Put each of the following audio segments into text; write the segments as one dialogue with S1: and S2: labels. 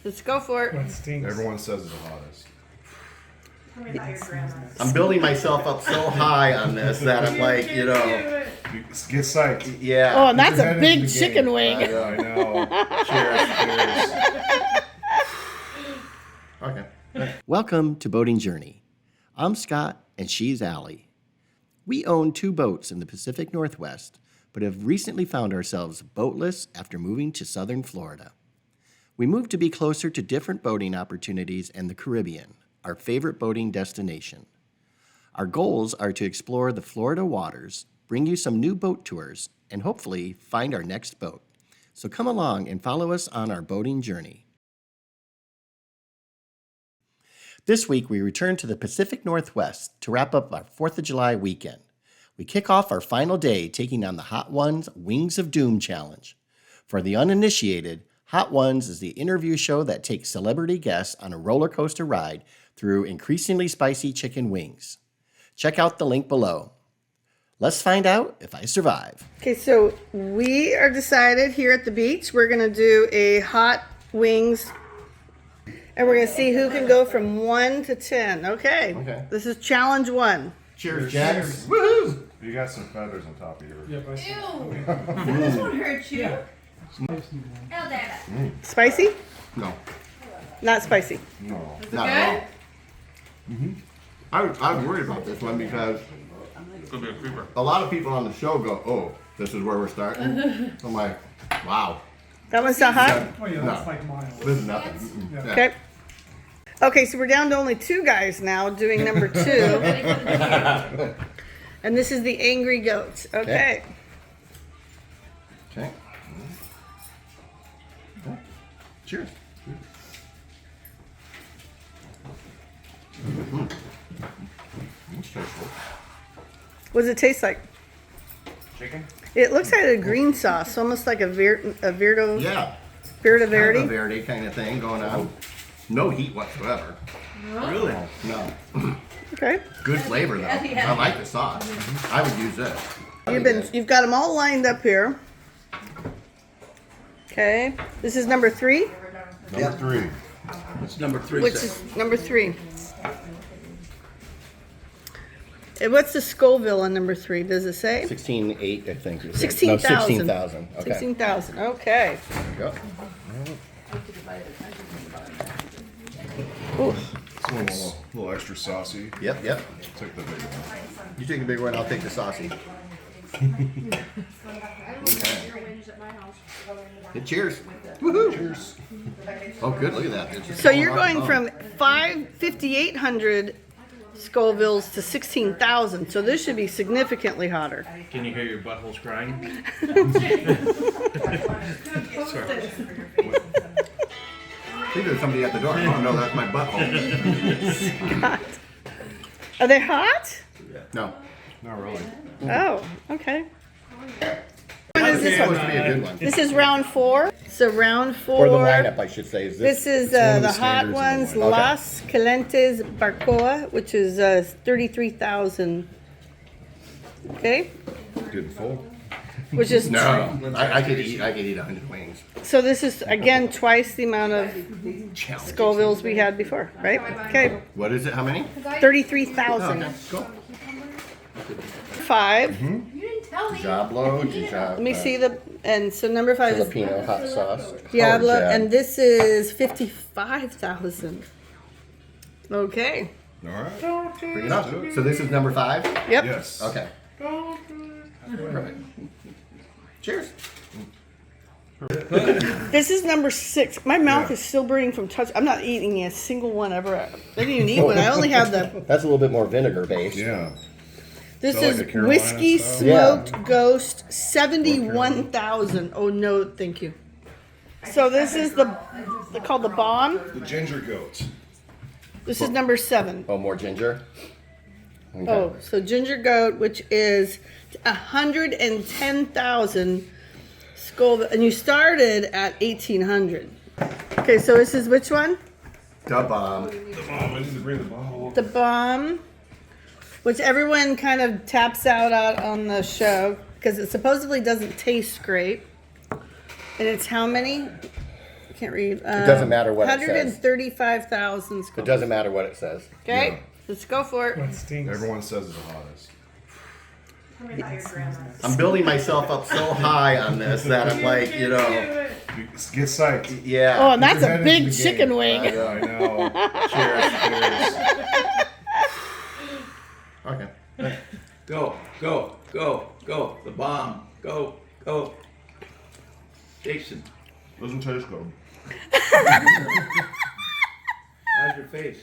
S1: Let's go for it.
S2: What stinks?
S3: Everyone says it's the hottest.
S4: I'm building myself up so high on this that I'm like, you know,
S3: Get psyched.
S4: yeah.
S1: Oh, and that's
S3: Get
S1: a
S3: your head
S1: big
S3: into the
S1: chicken
S3: game.
S1: wing.
S3: I know. Cheers.
S4: Okay. Welcome to Boating Journey. I'm Scott and she's Allie. We own 2 boats in the Pacific Northwest, but have recently found ourselves boatless after moving to southern Florida. We moved to be closer to different boating opportunities in the Caribbean, our favorite boating destination. Our goals are to explore the Florida waters, bring you some new boat tours, and hopefully find our next boat. So come along and follow us on our boating journey. This week, we return to the Pacific Northwest to wrap up our 4th of July weekend. We kick off our final day taking on the Hot Ones Wings of Doom Challenge. For the uninitiated, Hot Ones is the interview show that takes celebrity guests on a roller coaster ride through increasingly spicy chicken wings. Check out the link below. Let's find out if I survive.
S1: Okay, so we are decided here at the beach, we're going to do a hot wings, and we're going to see who can go from 1 to 10. Okay. This is challenge 1.
S4: Cheers, gents.
S3: Woohoo! You got some feathers on top of your.
S2: Yep, I see.
S5: Ew! This won't hurt you. Oh, damn it.
S1: Spicy?
S4: No,
S1: Not spicy.
S3: No.
S4: not at all. I'm worried about this one because
S6: Could be a creeper.
S4: a lot of people on the show go, oh, this is where we're starting. I'm like, wow,
S1: That one's not hot?
S2: Oh yeah, that's
S4: No.
S2: like mild.
S4: this is nothing. Mm-mm.
S2: Yeah.
S4: Yeah.
S1: Okay. Okay, so we're down to only 2 guys now doing number 2. And this is the Angry Goat. Okay.
S4: Okay. Cheers.
S3: That's tasteful.
S1: What does it taste like?
S3: Chicken?
S1: It looks like a green sauce, almost like a Virdo
S4: Yeah.
S1: Virda
S4: Kind of a
S1: Verde.
S4: Verde kind of thing going on. No heat whatsoever.
S6: Really?
S4: No.
S1: Okay.
S4: Good flavor though. I like the sauce. I would use this.
S1: You've got them all lined up here. Okay. This is number 3,
S3: Number 3.
S6: It's number 3.
S1: which is number 3. And what's the Scoville on number 3? Does it say?
S4: 16,800, I think. you said.
S1: 16,000.
S4: No, 16,000. Okay.
S1: 16,000. Okay.
S4: There you go.
S1: Ooh.
S3: It's a little extra saucy.
S4: Yep, yep.
S3: Take the big one.
S4: You take the big one, I'll take the saucy. Okay. Hey, cheers. Woohoo.
S3: Cheers.
S4: Oh, good. Look at that. It's just
S1: So
S4: falling
S1: you're
S4: off the
S1: going
S4: bone.
S1: from 5,800 Scovilles to 16,000. So this should be significantly hotter.
S6: Can you hear your buttholes crying?
S4: I think there's somebody at the door. Oh, no, that's my butthole.
S1: God. Are they hot?
S4: No.
S3: Not really.
S1: Oh, okay. What is this
S4: It's supposed
S1: one?
S4: to be a good one.
S1: This is round 4. So round 4.
S4: Or the lineup, I should say. Is
S1: This is
S3: one of
S1: the
S3: the
S1: hot
S3: standards in the
S1: ones,
S3: lineup.
S1: Las Calientes Barcoa, which is 33,000. Okay,
S3: Good and full.
S1: which is
S4: No. I could eat 100 wings.
S1: so. This is again twice the amount of
S4: Challenge.
S1: Scovilles we had before, right? Okay,
S4: What is it? How many?
S1: 33,000.
S4: Okay, go.
S1: 5.
S5: You didn't tell me.
S4: Diablo,
S1: Let me see the and so number 5 is
S4: Filipino hot sauce.
S1: Diablo,
S4: Oh, yeah.
S1: and this is 55,000. Okay.
S3: All right.
S4: Bring it up. So this is number 5?
S1: Yep.
S3: Yes.
S4: Okay. Perfect. Cheers.
S1: This is number 6. My mouth is still burning from touch. I'm not eating a single one ever. I didn't even eat one. I only have the.
S4: That's a little bit more vinegar based.
S3: Yeah.
S1: This
S3: Is that
S1: is
S3: like a Carolina
S1: whiskey
S3: style?
S1: smoked ghost 71,000. Oh no, thank you. So this is they're called the bomb.
S3: The ginger goat.
S1: This is number 7.
S4: Oh, more ginger? Okay.
S1: Oh, so ginger goat, which is 110,000 Scoville, and you started at 1,800. Okay, so this is which one?
S4: Da bomb.
S3: I need to bring the bottle.
S1: The bomb, which everyone kind of taps out on the show because it supposedly doesn't taste great. And it's how many? can't read.
S4: It doesn't matter what it says.
S1: 135,000
S4: It
S1: Scoville.
S4: doesn't matter what it says.
S1: Okay, let's go for it.
S2: What stinks?
S3: Everyone says it's the hottest.
S5: Tell me about your grandma.
S4: I'm building myself up so high on this that I'm like, you know,
S3: Get psyched.
S4: yeah.
S1: Oh, and that's
S3: You're
S1: a
S3: headed
S1: big
S3: to the
S1: chicken
S3: game.
S1: wing.
S3: I know. Cheers.
S4: Okay.
S6: Go, go, go, go. The bomb. Go, go. Jason,
S3: Doesn't taste good.
S6: how's your face?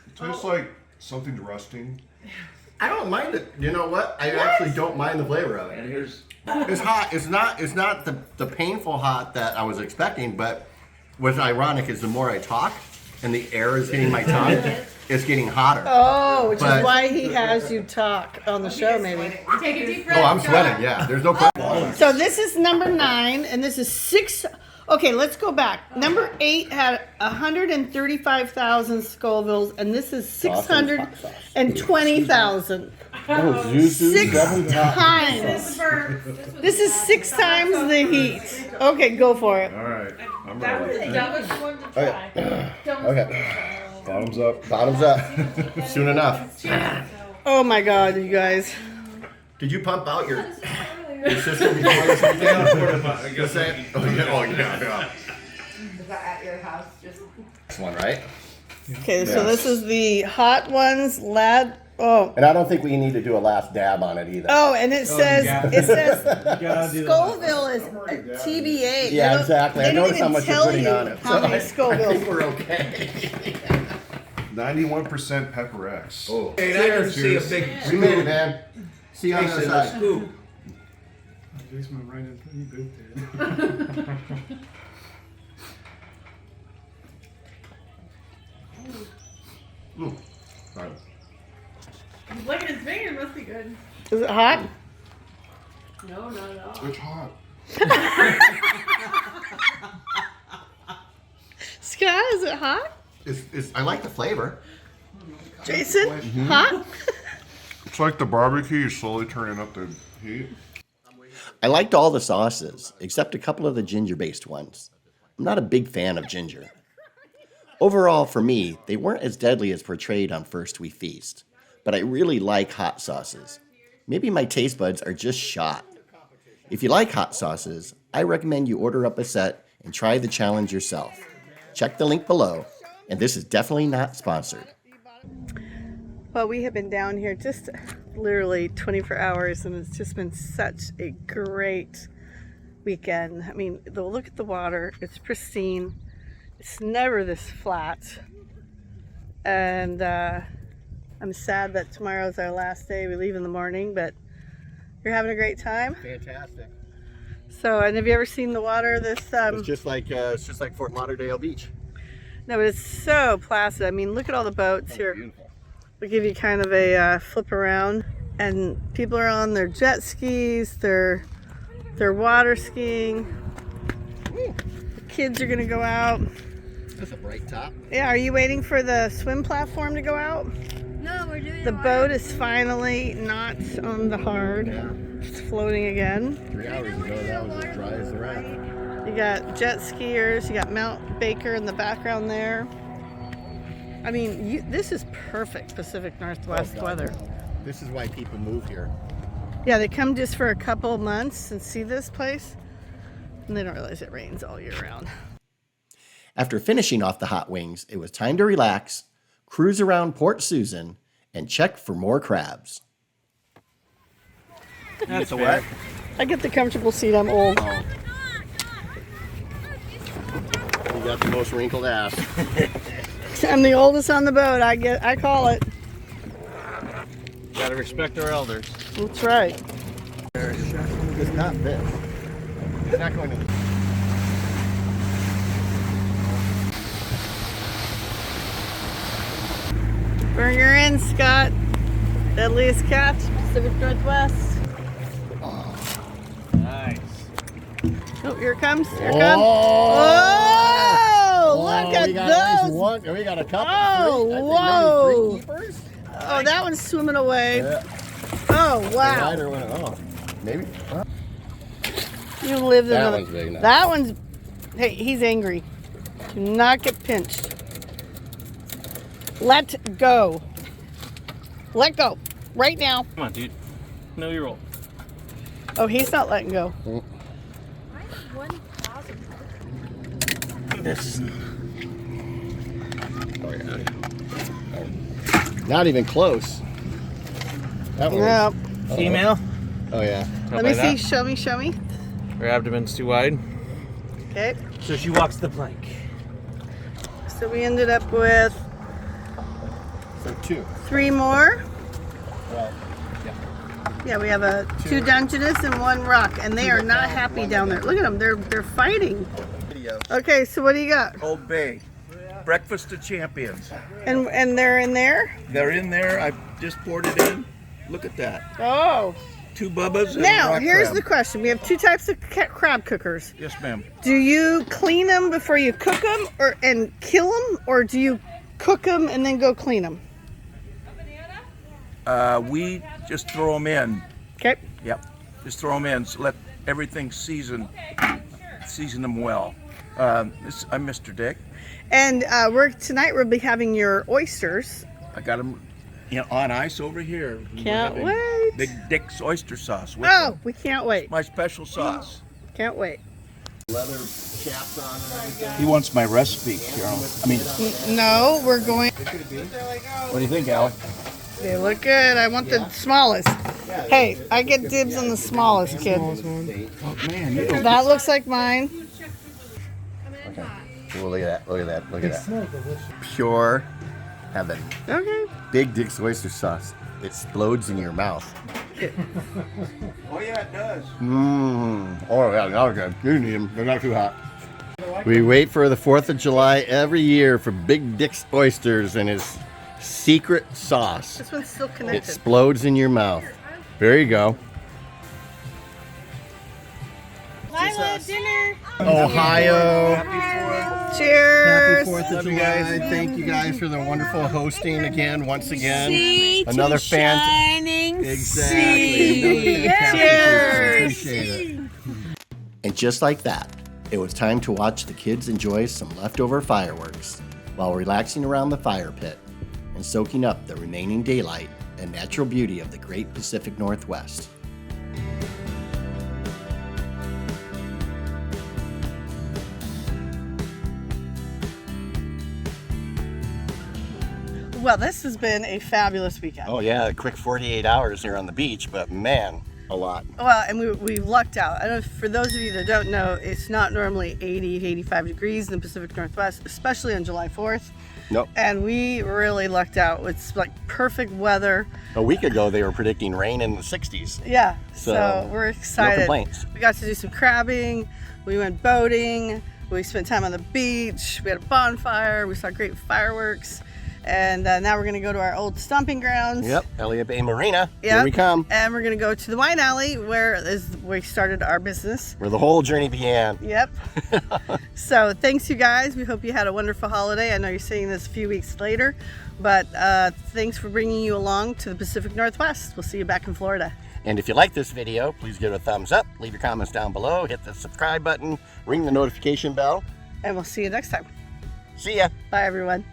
S3: It tastes like something rusting.
S4: I don't mind it. You know what? I actually don't mind the flavor of it.
S6: And here's
S4: It's hot. It's not the painful hot that I was expecting, but what's ironic is the more I talk and the air is hitting my tongue, it's getting hotter.
S1: Oh, which is
S4: But-
S1: why he has you talk on the show, maybe.
S5: Take a deep breath.
S4: Oh, I'm sweating. Yeah, there's no question.
S1: So this is number 9, and this is 6. Okay, let's go back. Number 8 had 135,000 Scovilles, and this is 620,000.
S4: Oh, Zuzu,
S1: 6 times.
S5: For,
S1: This is 6 times the heat. Okay, go for it.
S3: All right. I'm
S5: that was
S3: ready.
S5: the dumbest one to try.
S4: Okay.
S3: Bottoms up.
S4: Bottoms up. Soon enough.
S1: Oh my God, you guys.
S4: Did you pump out your system before this weekend? Just saying. Oh yeah.
S5: At your house, just.
S4: This one, right?
S1: Okay, so this is the hot ones, Oh,
S4: And I don't think we need to do a last dab on it either.
S1: oh, and it says
S2: Gotta do the
S1: Scoville is a TBA. They
S4: Yeah,
S1: don't-
S4: exactly. I
S1: they don't
S4: noticed how
S1: even
S4: much you're
S1: tell
S4: putting
S1: you
S4: on it.
S1: How many
S4: I
S1: Scovilles?
S4: think we're okay.
S3: 91% pepper X.
S4: Oh.
S6: Hey, and I didn't see a big
S4: We made it, man. See you on the other
S6: Jason, a
S4: side.
S6: scoop.
S2: Jason went right in pretty good there.
S4: Sorry.
S5: He's licking his finger, must be good.
S1: Is it hot?
S5: No, not at all.
S3: It's hot.
S1: Scott, is it hot?
S4: I like the flavor.
S1: Jason, hot?
S3: It's like the barbecue. You're slowly turning up the heat.
S4: I liked all the sauces, except a couple of the ginger-based ones. I'm not a big fan of ginger. Overall, for me, they weren't as deadly as portrayed on First We Feast, but I really like hot sauces. Maybe my taste buds are just shot. If you like hot sauces, I recommend you order up a set and try the challenge yourself. Check the link below, and this is definitely not sponsored.
S1: Well, we have been down here just literally 24 hours, and it's just been such a great weekend. I mean, look at the water. It's pristine. It's never this flat. And I'm sad that tomorrow's our last day. We leave in the morning, but you're having a great time.
S4: Fantastic.
S1: So, and have you ever seen the water?
S4: It's just like Fort Lauderdale Beach.
S1: No, but it's so placid. I mean, look at all the boats here.
S4: Beautiful.
S1: We'll give you kind of a flip around, and people are on their jet skis, they're water skiing. The kids are gonna go out.
S4: That's a bright top.
S1: Yeah, are you waiting for the swim platform to go out?
S5: No, we're doing
S1: The boat is finally not on the hard.
S4: Yeah.
S1: It's floating again.
S4: 3 hours ago, that was as dry as the rock.
S1: You got jet skiers, you got Mount Baker in the background there. I mean, this is perfect Pacific Northwest weather.
S4: This is why people move here.
S1: Yeah, they come just for a couple months and see this place, and they don't realize it rains all year round.
S4: After finishing off the hot wings, it was time to relax, cruise around Port Susan, and check for more crabs.
S6: That's a what?
S1: I get the comfortable seat, I'm old.
S4: You got the most wrinkled ass.
S1: I'm the oldest on the boat, I call it.
S6: Gotta respect our elders.
S1: That's right.
S4: It's not this. It's not going to.
S1: Bring her in, Scott. Deadliest catch, Pacific Northwest.
S6: Nice.
S1: Oh, here it comes. Here it comes. Oh, look at those.
S4: We got a couple.
S1: Oh,
S4: Three keepers.
S1: Oh, that one's swimming away.
S4: Yeah.
S1: Oh,
S4: The
S1: wow.
S4: rider went. Oh, maybe. Huh?
S1: You lived
S4: That
S1: another.
S4: one's big enough.
S1: That one's. Hey, he's angry. Do not get pinched. Let go. Let go. Right now.
S7: Come on, dude. Know your role.
S1: Oh, he's not letting go.
S4: This. Oh, yeah. Not even close. That one.
S1: No.
S7: Female.
S4: Oh, yeah.
S1: Let me see. Show me. Show me.
S7: Her abdomen's too wide.
S1: Okay.
S7: So she walks the plank.
S1: So we ended up with
S4: So 2.
S1: 3 more.
S4: Well,
S1: Yeah, we have two Dungeness and 1 rock, and they are not happy down there. Look at them. They're fighting. Okay, so what do you got?
S6: Old Bay. Breakfast of Champions.
S1: And they're in there?
S6: They're in there. I just poured it in. Look at that.
S1: Oh.
S6: 2 Bubbas and a
S1: Now,
S6: rock
S1: here's
S6: crab.
S1: the question. We have 2 types of crab cookers.
S6: Yes, ma'am.
S1: Do you clean them before you cook them and kill them, or do you cook them and then go clean them?
S6: We just throw them in.
S1: Okay.
S6: Yep. Just throw them in. So let everything season them well. I'm Mr. Dick.
S1: And tonight we'll be having your oysters.
S6: I got them on ice over here. We're
S1: Can't
S6: having
S1: wait.
S6: Big Dick's oyster sauce. With
S1: Oh,
S6: them.
S1: we can't wait.
S6: My special sauce.
S1: Can't wait.
S4: leather chaps on and everything.
S6: He wants my recipe, Carol. I mean,
S1: No, we're going.
S6: what do you think, Allie?
S1: They look good. I want the smallest. Hey, I get dibs on the smallest, kid.
S6: Oh man, you don't.
S1: That looks like mine.
S4: Oh, look at that. Look at that. Look at that. Pure heaven.
S1: Okay.
S4: Big Dick's oyster sauce. It explodes in your mouth.
S6: Oh yeah, it does.
S4: Mmm. Oh, yeah, now good. You need them. They're not too hot. We wait for the 4th of July every year for Big Dick's oysters and his secret sauce.
S1: This one's still
S4: It
S1: connected.
S4: explodes in your mouth. There you go.
S5: Lila, dinner.
S4: Ohio.
S1: Cheers.
S4: Happy 4th of July. Thank you guys for the wonderful hosting again, once again.
S5: Sea to
S4: Another
S5: shining
S4: Exactly.
S5: sea.
S1: Cheers.
S4: Appreciate it. And just like that, it was time to watch the kids enjoy some leftover fireworks while relaxing around the fire pit and soaking up the remaining daylight and natural beauty of the great Pacific Northwest.
S1: Well, this has been a fabulous weekend.
S4: Oh yeah, a quick 48 hours here on the beach, but man, a lot.
S1: Well, and we lucked out. I don't know, for those of you that don't know, it's not normally 80 to 85 degrees in the Pacific Northwest, especially on July 4th.
S4: Nope.
S1: And we really lucked out. It's like perfect weather.
S4: A week ago, they were predicting rain in the 60s.
S1: Yeah.
S4: So,
S1: So we're excited.
S4: No complaints.
S1: We got to do some crabbing. We went boating. We spent time on the beach. We had a bonfire. We saw great fireworks. And now we're going to go to our old stomping grounds.
S4: Yep, Elliott Bay Marina.
S1: Yep.
S4: Here we come.
S1: And we're going to go to the wine alley where we started our business.
S4: Where the whole journey began.
S1: Yep. So thanks, you guys. We hope you had a wonderful holiday. I know you're seeing this a few weeks later, but thanks for bringing you along to the Pacific Northwest. We'll see you back in Florida.
S4: And if you like this video, please give it a thumbs up, leave your comments down below, hit the subscribe button, ring the notification bell.
S1: And we'll see you next time.
S4: See ya.
S1: Bye, everyone.